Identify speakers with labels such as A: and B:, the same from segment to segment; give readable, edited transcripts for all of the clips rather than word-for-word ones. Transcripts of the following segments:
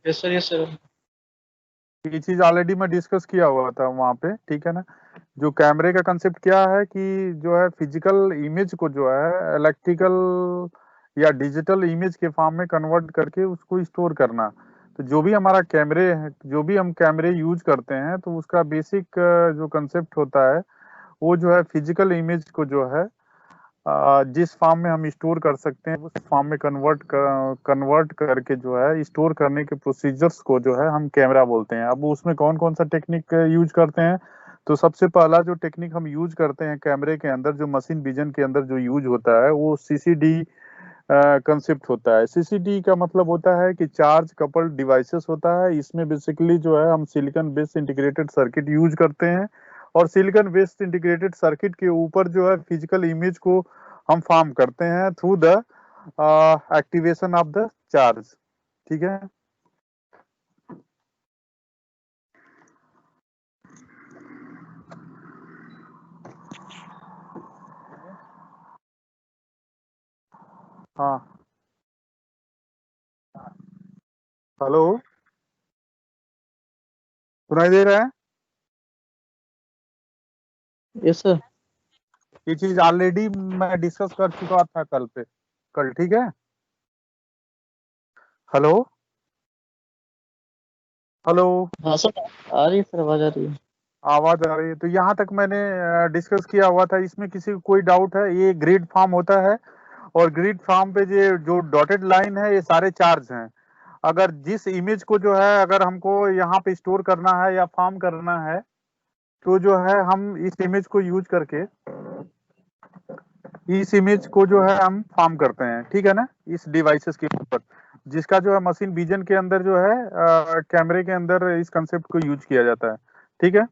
A: Yes sir, yes sir.
B: ये चीज already मैं डिस्कस किया हुआ था वहां पे, ठीक है ना। जो कैमरे का कंसेप्ट क्या है कि जो है फिजिकल इमेज को जो है इलेक्ट्रिकल या डिजिटल इमेज के फॉर्म में कन्वर्ट करके उसको स्टोर करना। तो जो भी हमारा कैमरे है, जो भी हम कैमरे यूज करते हैं, तो उसका बेसिक जो कंसेप्ट होता है वो जो है फिजिकल इमेज को जो है जिस फॉर्म में हम स्टोर कर सकते हैं उस फॉर्म में कन्वर्ट करके जो है स्टोर करने के प्रोसीजर्स को जो है हम कैमरा बोलते हैं। अब उसमें कौन कौन सा टेक्निक यूज करते हैं, तो सबसे पहला जो टेक्निक हम यूज करते हैं कैमरे के अंदर, जो मशीन विजन के अंदर जो यूज होता है, वो सीसीडी कंसेप्ट होता है। सीसीडी का मतलब होता है कि चार्ज कपल्ड डिवाइसेस होता है। इसमें बेसिकली जो है हम silicon based integrated circuit use करते हैं, और सिलिकॉन बेस्ड इंटीग्रेटेड सर्किट के ऊपर जो है फिजिकल इमेज को हम फॉर्म करते हैं through the activation of the charge. ठीक है। हाँ। हेलो, सुनाई दे रहा है?
A: Yes sir.
B: ये चीज ऑलरेडी मैं डिस्कस कर चुका था कल, ठीक है। हेलो। हेलो।
A: हाँ सर, आ रही है सर, आवाज आ रही है।
B: आवाज आ रही है? तो यहाँ तक मैंने डिस्कस किया हुआ था। इसमें किसी को कोई डाउट है? ये ग्रिड फॉर्म होता है, और ग्रिड फॉर्म पे ये जो डॉटेड लाइन है ये सारे चार्ज हैं। अगर जिस इमेज को जो है अगर हमको यहाँ पे स्टोर करना है या फॉर्म करना है, तो जो है हम इस इमेज को यूज करके इस इमेज को जो है हम फॉर्म करते हैं, ठीक है ना, इस डिवाइसेस के ऊपर, जिसका जो है मशीन विजन के अंदर जो है कैमरे के अंदर इस कंसेप्ट को यूज किया जाता है। ठीक है।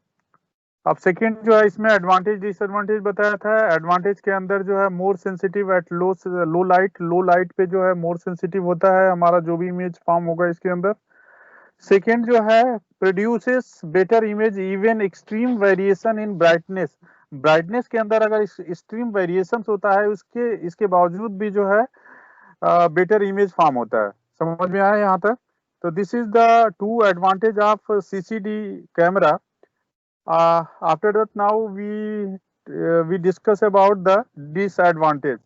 B: अब सेकंड जो है इसमें एडवांटेज डिसएडवांटेज बताया था। एडवांटेज के अंदर जो है more sensitive at low light पे जो है मोर सेंसिटिव होता है हमारा जो भी इमेज फॉर्म होगा इसके अंदर। सेकंड जो है produces better image even extreme variation in brightness. Brightness के अंदर अगर एक्सट्रीम वेरिएशन होता है उसके इसके बावजूद भी जो है बेटर इमेज फॉर्म होता है। समझ में आया यहाँ तक? तो this is the two advantage of CCD camera. After that, now we discuss about the disadvantage.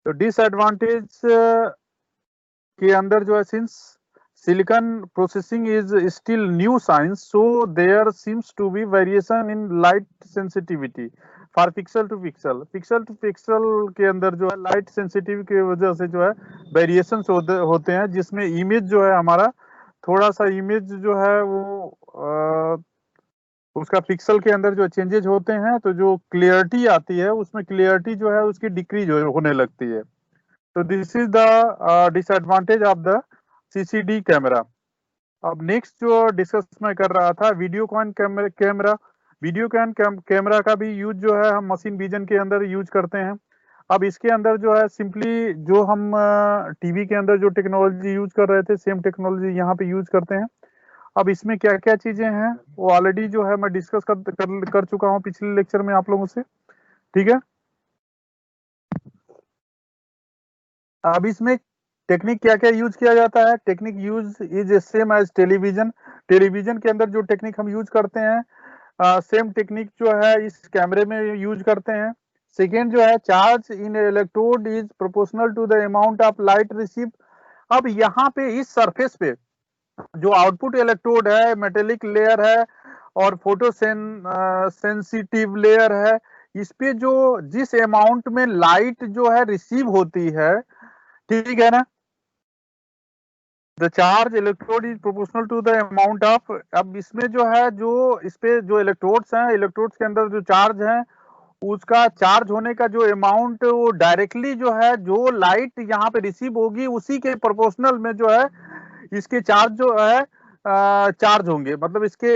B: तो disadvantage के अंदर जो है since silicon processing is still new science, so there seems to be variation in light sensitivity for pixel to pixel। Pixel to pixel के अंदर जो है light sensitive की वजह से जो है वेरिएशंस होते हैं, जिसमें इमेज जो है हमारा थोड़ा सा इमेज जो है वो उसका पिक्सल के अंदर जो चेंजेज होते हैं, तो जो क्लियरिटी आती है उसमें क्लियरिटी जो है उसकी डिक्रीज होने लगती है। तो this is the disadvantage of the CCD camera. अब नेक्स्ट जो डिस्कस मैं कर रहा था vidicon camera. Vidicon camera का भी यूज जो है हम मशीन विजन के अंदर यूज करते हैं। अब इसके अंदर जो है सिंपली जो हम टीवी के अंदर जो टेक्नोलॉजी यूज कर रहे थे सेम टेक्नोलॉजी यहाँ पे यूज करते हैं। अब इसमें क्या क्या चीजें हैं वो ऑलरेडी जो है मैं डिस्कस कर चुका हूँ पिछले लेक्चर में आप लोगों से, ठीक है। अब इसमें टेक्निक क्या क्या यूज किया जाता है? Technique use is same as television. Television के अंदर जो टेक्निक हम यूज करते हैं सेम टेक्निक जो है इस कैमरे में यूज करते हैं। सेकेंड जो है charge in electrode is proportional to the amount of light receive. अब यहाँ पे इस सरफेस पे जो आउटपुट इलेक्ट्रोड है, मेटेलिक लेयर है और फोटो सेंसिटिव लेयर है, इस पे जो जिस अमाउंट में लाइट जो है रिसीव होती है, ठीक है ना, the charge electrode is proportional to the amount of. अब इसमें जो है जो इस पे जो इलेक्ट्रोड्स हैं, इलेक्ट्रोड्स के अंदर जो चार्ज है उसका चार्ज होने का जो अमाउंट वो डायरेक्टली जो है जो लाइट यहाँ पे रिसीव होगी उसी के प्रोपोर्शनल में जो है इसके चार्ज जो है चार्ज होंगे। मतलब इसके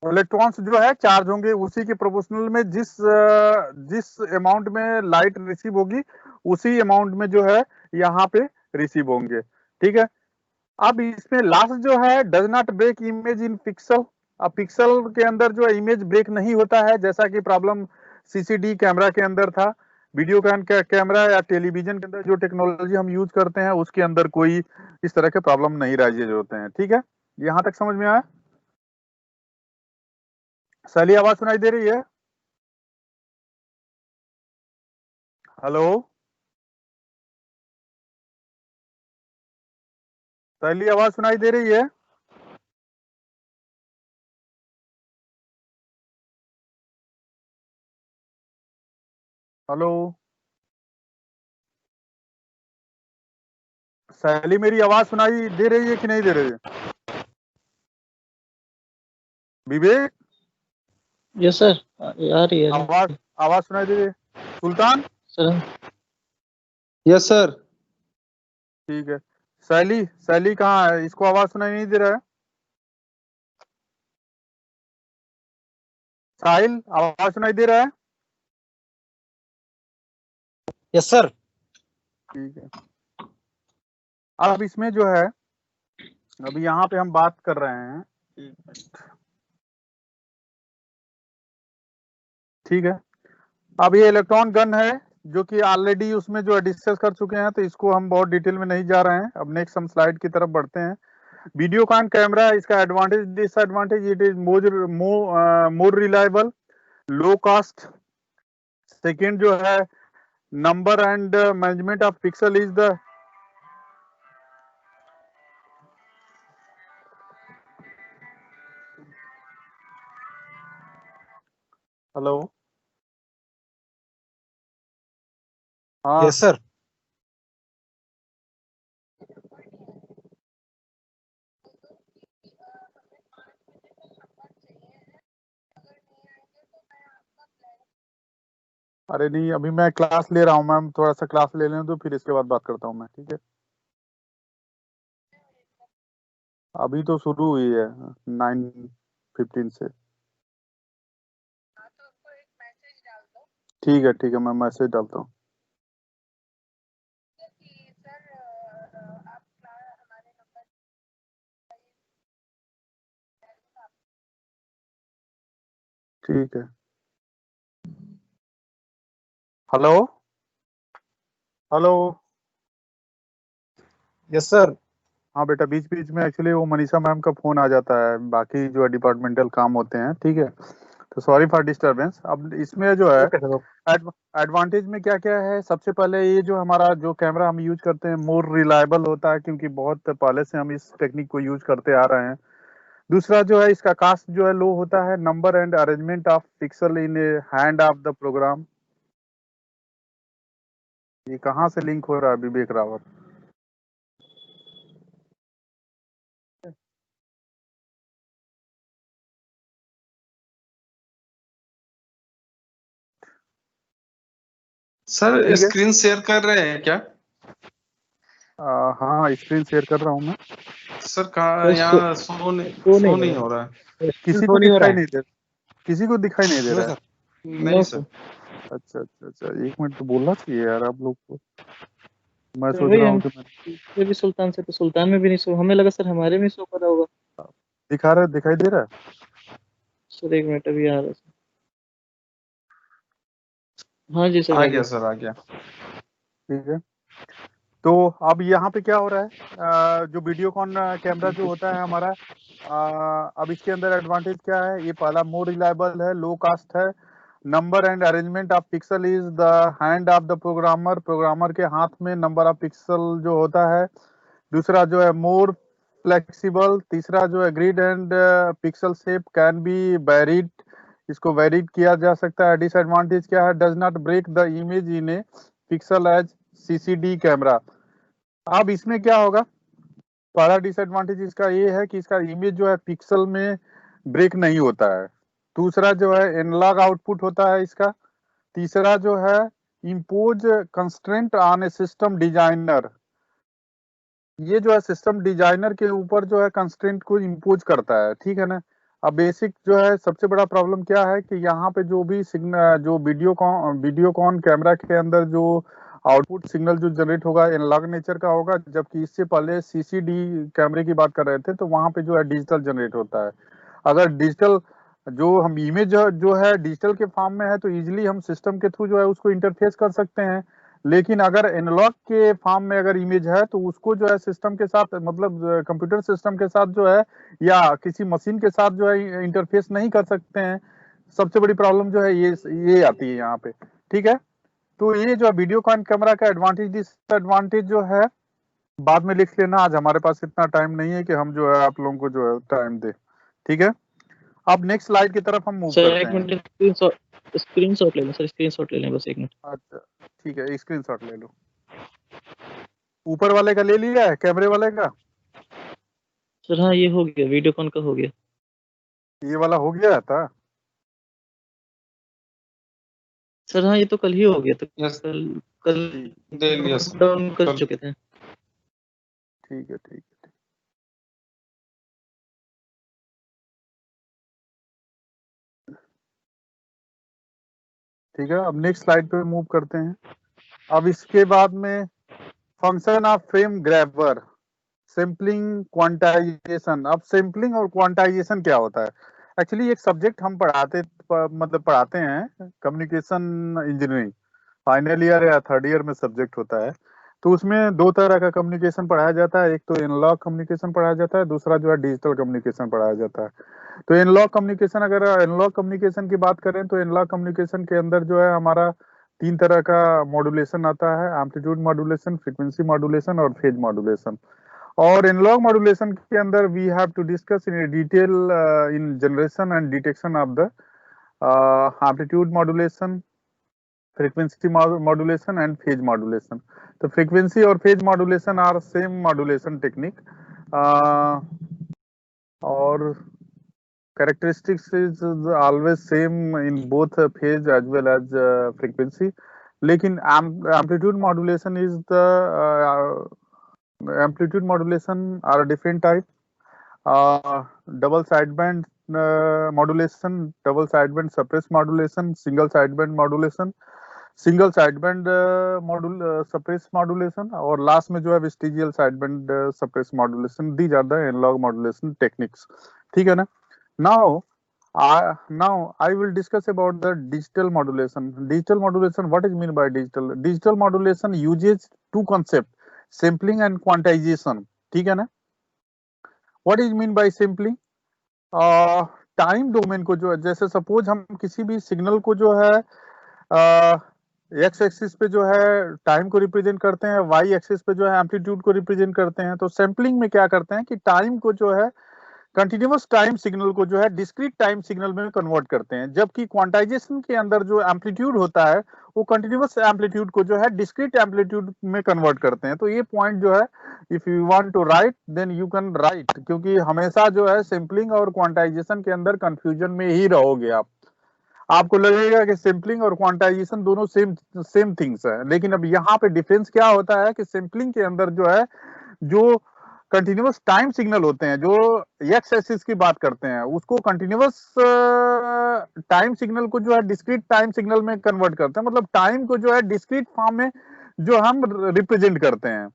B: इलेक्ट्रॉन्स जो है चार्ज होंगे उसी के प्रोपोर्शनल में, जिस अमाउंट में लाइट रिसीव होगी उसी अमाउंट में जो है यहाँ पे रिसीव होंगे, ठीक है। अब इसमें लास्ट जो है does not break image in pixel. अब पिक्सल के अंदर जो इमेज ब्रेक नहीं होता है, जैसा कि प्रॉब्लम सीसीडी कैमरा के अंदर था। वीडियो कैमरा या टेलीविजन के अंदर जो टेक्नोलॉजी हम यूज करते हैं उसके अंदर कोई इस तरह के प्रॉब्लम नहीं राइजेज होते हैं। ठीक है, यहाँ तक समझ में आया? सैली आवाज सुनाई दे रही है? हेलो सैली, आवाज सुनाई दे रही है? हेलो सैली, मेरी आवाज सुनाई दे रही है कि नहीं दे रही है? विवेक,
A: यस सर, आ रही है।
B: आवाज आवाज सुनाई दे रही है? सुल्तान,
A: सर
C: यस सर।
B: ठीक है। सैली, सैली कहाँ है? इसको आवाज सुनाई नहीं दे रहा है? साहिल, आवाज सुनाई दे रहा है?
C: Yes sir.
B: ठीक है। अब इसमें जो है, अभी यहाँ पे हम बात कर रहे हैं, एक मिनट, ठीक है। अब ये इलेक्ट्रॉन गन है जो कि ऑलरेडी उसमें जो डिस्कस कर चुके हैं, तो इसको हम बहुत डिटेल में नहीं जा रहे हैं। अब नेक्स्ट हम स्लाइड की तरफ बढ़ते हैं। वीडियोकॉन कैमरा, इसका advantage disadvantage, it is more reliable, low cost. Second जो है, number and management of pixel is the, hello, हाँ
C: यस सर।
B: अरे नहीं, अभी मैं क्लास ले रहा हूँ मैम, थोड़ा सा क्लास ले लें तो फिर इसके बाद बात करता हूँ मैं, ठीक है? अभी तो शुरू हुई है 9:15 से। ठीक है, ठीक है, मैं मैसेज डालता हूँ। ठीक है। Hello hello,
C: yes sir.
B: हाँ बेटा, बीच बीच में एक्चुअली वो मनीषा मैम का फोन आ जाता है, बाकी जो डिपार्टमेंटल काम होते हैं, ठीक है? तो सॉरी फॉर डिस्टरबेंस। अब इसमें जो है एडवांटेज में क्या क्या है, सबसे पहले ये जो हमारा जो कैमरा हम यूज करते हैं मोर रिलायबल होता है, क्योंकि बहुत पहले से हम इस टेक्निक को यूज करते आ रहे हैं। दूसरा जो है, इसका कास्ट जो है लो होता है। Number and arrangement of pixel in hand of the program. ये कहाँ से लिंक हो रहा है विवेक रावत?
C: सर
B: ठीक है,
C: स्क्रीन शेयर कर रहे हैं क्या?
B: हाँ स्क्रीन शेयर कर रहा हूँ मैं।
C: सर कहाँ, यहाँ शो नहीं हो रहा है।
B: किसी को दिखाई नहीं दे, किसी को दिखाई नहीं दे
C: नो
B: रहा है?
C: सर। नहीं सर।
B: अच्छा अच्छा अच्छा, एक मिनट तो बोलना चाहिए यार आप लोग को। मैं
A: सर
B: सोच
A: वही
B: रहा
A: हम
B: हूँ कि मैं
A: ये भी सुल्तान से, तो सुल्तान में भी नहीं शो, हमें लगा सर हमारे में शो कर रहा होगा।
B: दिखाई दे रहा है?
A: सर एक मिनट, अभी आ रहा है सर। हाँ जी सर,
C: आ
A: आ
C: गया
A: गया।
C: सर, आ गया।
B: ठीक है। तो अब यहाँ पे क्या हो रहा है, जो वीडियोकॉन कैमरा जो होता है हमारा, अब इसके अंदर एडवांटेज क्या है? ये पहला, मोर रिलायबल है, लो कॉस्ट है। Number and arrangement of pixel is the hand of the programmer, programmer के हाथ में नंबर ऑफ पिक्सल जो होता है। दूसरा जो है, मोर फ्लेक्सिबल। तीसरा जो है, grid and pixel shape can be varied, इसको वेरीड किया जा सकता है। डिसएडवांटेज क्या है? Does not break the image in a pixel as CCD camera. अब इसमें क्या होगा, पहला डिसएडवांटेज इसका ये है कि इसका इमेज जो है पिक्सल में ब्रेक नहीं होता है। दूसरा जो है, एनालॉग आउटपुट होता है इसका। तीसरा जो है, impose constraint on A system designer, ये जो है सिस्टम डिजाइनर के ऊपर जो है कंस्ट्रेंट को इम्पोज करता है, ठीक है ना? अब बेसिक जो है, सबसे बड़ा प्रॉब्लम क्या है कि यहाँ पे जो भी सिग्नल, जो वीडियोकॉन कैमरा के अंदर जो आउटपुट सिग्नल जो जनरेट होगा, एनालॉग नेचर का होगा, जबकि इससे पहले सीसीडी कैमरे की बात कर रहे थे तो वहां पे जो है डिजिटल जनरेट होता है। अगर डिजिटल जो हम इमेज जो है डिजिटल के फॉर्म में है, तो इजिली हम सिस्टम के थ्रू जो है उसको इंटरफेस कर सकते हैं। लेकिन अगर एनालॉग के फॉर्म में अगर इमेज है तो उसको जो है सिस्टम के साथ, मतलब कंप्यूटर सिस्टम के साथ जो है या किसी मशीन के साथ जो है इंटरफेस नहीं कर सकते हैं। सबसे बड़ी प्रॉब्लम जो है ये आती है यहाँ पे। ठीक है, तो ये जो वीडियो कॉन कैमरा का एडवांटेज डिसएडवांटेज जो है बाद में लिख लेना। आज हमारे पास इतना टाइम नहीं है कि हम जो है आप लोगों को जो है टाइम दे। ठीक है, अब नेक्स्ट स्लाइड की तरफ हम मूव
A: सर
B: करते
A: एक
B: हैं।
A: मिनट, स्क्रीनशॉट ले लें सर, स्क्रीनशॉट ले लें बस, एक मिनट।
B: अच्छा ठीक है, स्क्रीनशॉट ले लो। ऊपर वाले का ले लिया है, कैमरे वाले का?
A: सर हाँ, ये हो गया, वीडियो कॉन का हो गया।
B: ये वाला हो गया था?
A: सर हाँ, ये तो कल ही हो गया, तो
C: यस,
A: कल कल
C: दे लिया सर।
A: डाउन कर
C: कल
A: चुके थे।
B: ठीक है ठीक है। ठीक है, अब नेक्स्ट स्लाइड पे मूव करते हैं। अब इसके बाद में function of frame grabber, sampling, quantization. अब सैम्पलिंग और क्वांटाइजेशन क्या होता है? एक्चुअली एक सब्जेक्ट हम मतलब पढ़ाते हैं, कम्युनिकेशन इंजीनियरिंग, फाइनल ईयर या थर्ड ईयर में सब्जेक्ट होता है। तो उसमें दो तरह का कम्युनिकेशन पढ़ाया जाता है, एक तो एनालॉग कम्युनिकेशन पढ़ाया जाता है, दूसरा जो है डिजिटल कम्युनिकेशन पढ़ाया जाता है। तो एनालॉग कम्युनिकेशन, अगर एनालॉग कम्युनिकेशन की बात करें तो एनालॉग कम्युनिकेशन के अंदर जो है हमारा तीन तरह का मॉड्यूलेशन आता है, एम्पलीट्यूड मॉड्यूलेशन, फ्रीक्वेंसी मॉड्यूलेशन और फेज मॉड्यूलेशन। और एनालॉग मॉड्यूलेशन के अंदर we have to discuss in detail in generation and detection of the amplitude modulation, frequency modulation and phase modulation. तो frequency और phase modulation are same modulation technique, और characteristics is always same in both phase as well as frequency. लेकिन amplitude modulation is the amplitude modulation are a different type. Double sideband modulation, double sideband suppressed modulation, single sideband modulation, single sideband suppress modulation, और last में जो है vestigial sideband suppress modulation. These are the analog modulation techniques. ठीक है ना? Now I will discuss about the digital modulation. Digital modulation, what is mean by digital? Digital modulation uses two concept, sampling and quantization. ठीक है ना? What is mean by sampling? Time domain को जो है, जैसे सपोज हम किसी भी सिग्नल को जो है एक्स एक्सिस पे जो है टाइम को रिप्रेजेंट करते हैं, वाई एक्सिस पे जो है एम्पलीट्यूड को रिप्रेजेंट करते हैं। तो सैम्पलिंग में क्या करते हैं कि टाइम को जो है, कंटिन्यूअस टाइम सिग्नल को जो है डिस्क्रीट टाइम सिग्नल में कन्वर्ट करते हैं, जबकि क्वांटाइजेशन के अंदर जो एम्पलीट्यूड होता है वो कंटिन्यूअस एम्पलीट्यूड को जो है डिस्क्रीट एम्पलीट्यूड में कन्वर्ट करते हैं। तो ये पॉइंट जो है, if you want to write then you can write, क्योंकि हमेशा जो है सैम्पलिंग और क्वांटाइजेशन के अंदर कंफ्यूजन में ही रहोगे आप। आपको लगेगा कि सैम्पलिंग और क्वांटाइजेशन दोनों सेम सेम थिंग्स है, लेकिन अब यहाँ पे डिफरेंस क्या होता है कि सैम्पलिंग के अंदर जो है, जो कंटिन्यूअस टाइम सिग्नल होते हैं, जो एक्स एक्सिस की बात करते हैं, उसको कंटिन्यूअस टाइम सिग्नल को जो है डिस्क्रीट टाइम सिग्नल में कन्वर्ट करते हैं, मतलब टाइम को जो है डिस्क्रीट फॉर्म में जो हम रिप्रेजेंट करते हैं।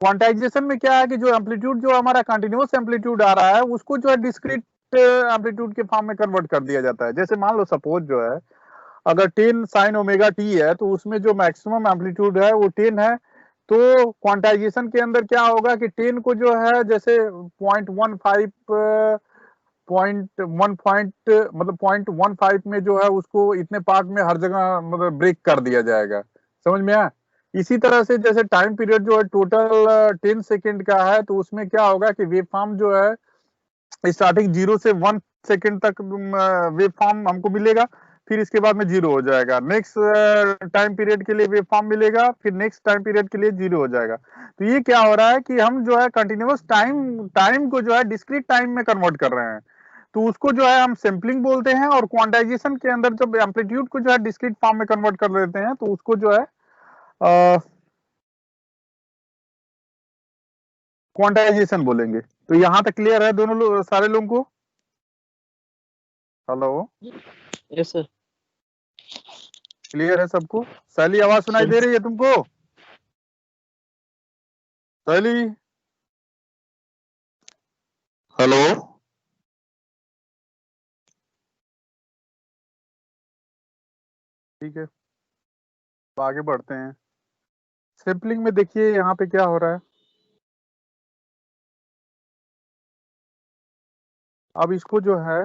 B: क्वांटाइजेशन में क्या है कि जो एम्पलीट्यूड जो हमारा कंटिन्यूअस एम्पलीट्यूड आ रहा है उसको जो है डिस्क्रीट एम्पलीट्यूड के फॉर्म में कन्वर्ट कर दिया जाता है। जैसे मान लो सपोज जो है, अगर 10 साइन ओमेगा टी है तो उसमें जो मैक्सिमम एम्पलीट्यूड है वो 10 है। तो क्वांटाइजेशन के अंदर क्या होगा कि 10 को जो है जैसे 0.15 मतलब 0.15 में जो है उसको इतने पार्ट में हर जगह मतलब ब्रेक कर दिया जाएगा। समझ में आया? इसी तरह से जैसे टाइम पीरियड जो है टोटल 10 सेकेंड का है, तो उसमें क्या होगा कि वेव फॉर्म जो है स्टार्टिंग 0 से 1 सेकेंड तक वेव फॉर्म हमको मिलेगा, फिर इसके बाद में 0 हो जाएगा। नेक्स्ट टाइम पीरियड के लिए वेव फॉर्म मिलेगा, फिर नेक्स्ट टाइम पीरियड के लिए 0 हो जाएगा। तो ये क्या हो रहा है कि हम जो है कंटिन्यूअस टाइम को जो है डिस्क्रीट टाइम में कन्वर्ट कर रहे हैं। तो उसको जो है हम सैम्पलिंग बोलते हैं, और क्वांटाइजेशन के अंदर जब एम्पलीट्यूड को जो है डिस्क्रीट फॉर्म में कन्वर्ट कर लेते हैं तो उसको जो है क्वांटाइजेशन बोलेंगे। तो यहां तक क्लियर है दोनों सारे लोगों को? Hello,
A: yes sir.
B: क्लियर है सबको? शैली, आवाज सुनाई दे रही है तुमको? शैली, हेलो? ठीक है, तो आगे बढ़ते हैं। सैम्पलिंग में देखिए यहाँ पे क्या हो रहा है। अब इसको जो है,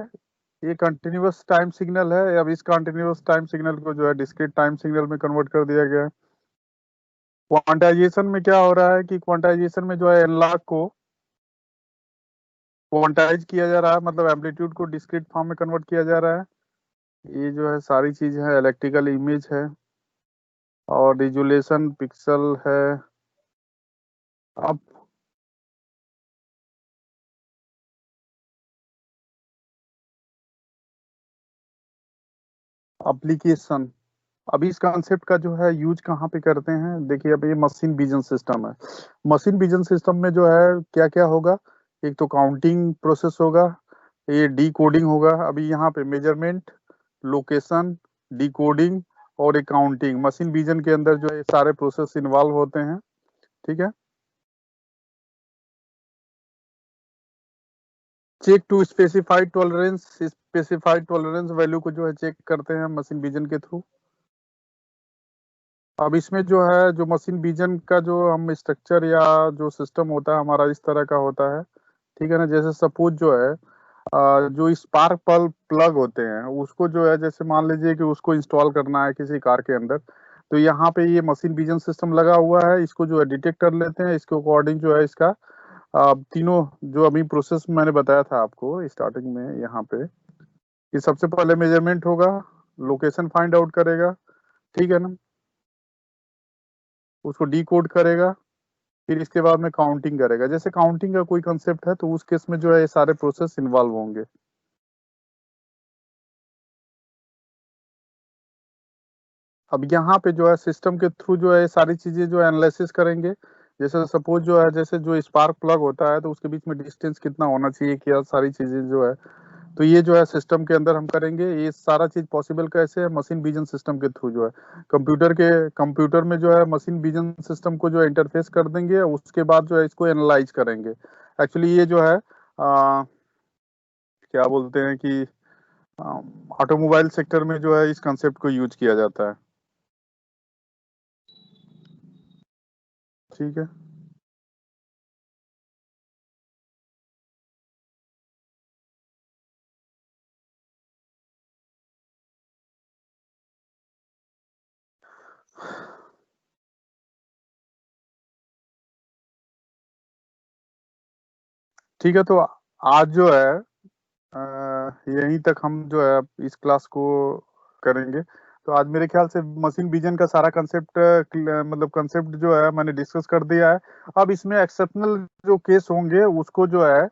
B: ये कंटिन्यूअस टाइम सिग्नल है, अब इस कंटिन्यूअस टाइम सिग्नल को जो है डिस्क्रीट टाइम सिग्नल में कन्वर्ट कर दिया गया है। क्वांटाइजेशन में क्या हो रहा है कि क्वांटाइजेशन में जो है एनालॉग को क्वांटाइज किया जा रहा है, मतलब एम्पलीट्यूड को डिस्क्रीट फॉर्म में कन्वर्ट किया जा रहा है। ये जो है सारी चीज है, इलेक्ट्रिकल इमेज है और रिजोल्यूशन पिक्सल है। अब एप्लीकेशन, अभी इस कॉन्सेप्ट का जो है यूज कहाँ पे करते हैं, देखिए अब ये मशीन विजन सिस्टम है। मशीन विजन सिस्टम में जो है क्या क्या होगा, एक तो काउंटिंग प्रोसेस होगा, ये डी कोडिंग होगा। अभी यहाँ पे मेजरमेंट, लोकेशन, डी कोडिंग और एक काउंटिंग, मशीन विजन के अंदर जो है सारे प्रोसेस इन्वॉल्व होते हैं। ठीक है। Check to specified tolerance value को जो है चेक करते हैं मशीन विजन के थ्रू। अब इसमें जो है, जो मशीन विजन का जो हम स्ट्रक्चर या जो सिस्टम होता है हमारा इस तरह का होता है। ठीक है ना, जैसे सपोज जो है जो स्पार्क प्लग होते हैं उसको जो है, जैसे मान लीजिए कि उसको इंस्टॉल करना है किसी कार के अंदर, तो यहाँ पे ये मशीन विजन सिस्टम लगा हुआ है, इसको जो है डिटेक्ट कर लेते हैं, इसके अकॉर्डिंग जो है इसका तीनों जो अभी प्रोसेस मैंने बताया था आपको स्टार्टिंग में यहाँ पे, कि सबसे पहले मेजरमेंट होगा, लोकेशन फाइंड आउट करेगा, ठीक है ना, उसको डी कोड करेगा, फिर इसके बाद में काउंटिंग करेगा। जैसे काउंटिंग का कोई कंसेप्ट है तो उस केस में जो है ये सारे प्रोसेस इन्वॉल्व होंगे। अब यहाँ पे जो है सिस्टम के थ्रू जो है सारी चीजें जो है एनालिसिस करेंगे। जैसे सपोज जो है, जैसे जो स्पार्क प्लग होता है तो उसके बीच में डिस्टेंस कितना होना चाहिए, क्या सारी चीजें जो है, तो ये जो है सिस्टम के अंदर हम करेंगे। ये सारा चीज पॉसिबल कैसे है, मशीन विजन सिस्टम के थ्रू जो है कंप्यूटर में जो है मशीन विजन सिस्टम को जो है इंटरफेस कर देंगे, उसके बाद जो है इसको एनालाइज करेंगे। एक्चुअली ये जो है क्या बोलते हैं कि ऑटोमोबाइल सेक्टर में जो है इस कंसेप्ट को यूज किया जाता है। ठीक है। ठीक है, तो आज जो है यहीं तक हम जो है इस क्लास को करेंगे। तो आज मेरे ख्याल से मशीन विजन का सारा कंसेप्ट, मतलब कंसेप्ट जो है मैंने डिस्कस कर दिया है। अब इसमें एक्सेप्शनल जो केस होंगे उसको जो है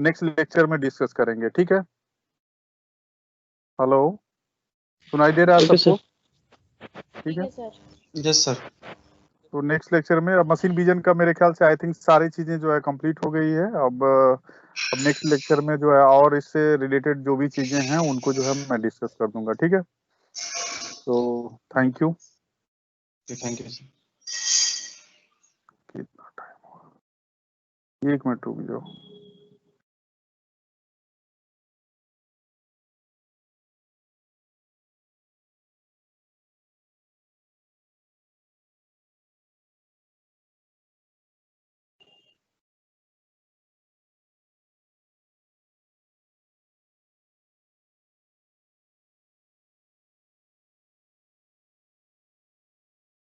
B: नेक्स्ट लेक्चर में डिस्कस करेंगे। ठीक है। हेलो, सुनाई दे रहा है
A: ओके
B: सबको?
A: सर।
B: ठीक है।
C: Yes sir.
B: तो नेक्स्ट लेक्चर में अब मशीन विजन का मेरे ख्याल से आई थिंक सारी चीजें जो है कंप्लीट हो गई है। अब नेक्स्ट लेक्चर में जो है और इससे रिलेटेड जो भी चीजें हैं उनको जो है मैं डिस्कस कर दूंगा। ठीक है। तो thank you.
C: Thank you sir.
B: कितना टाइम, 1 मिनट रुक जाओ।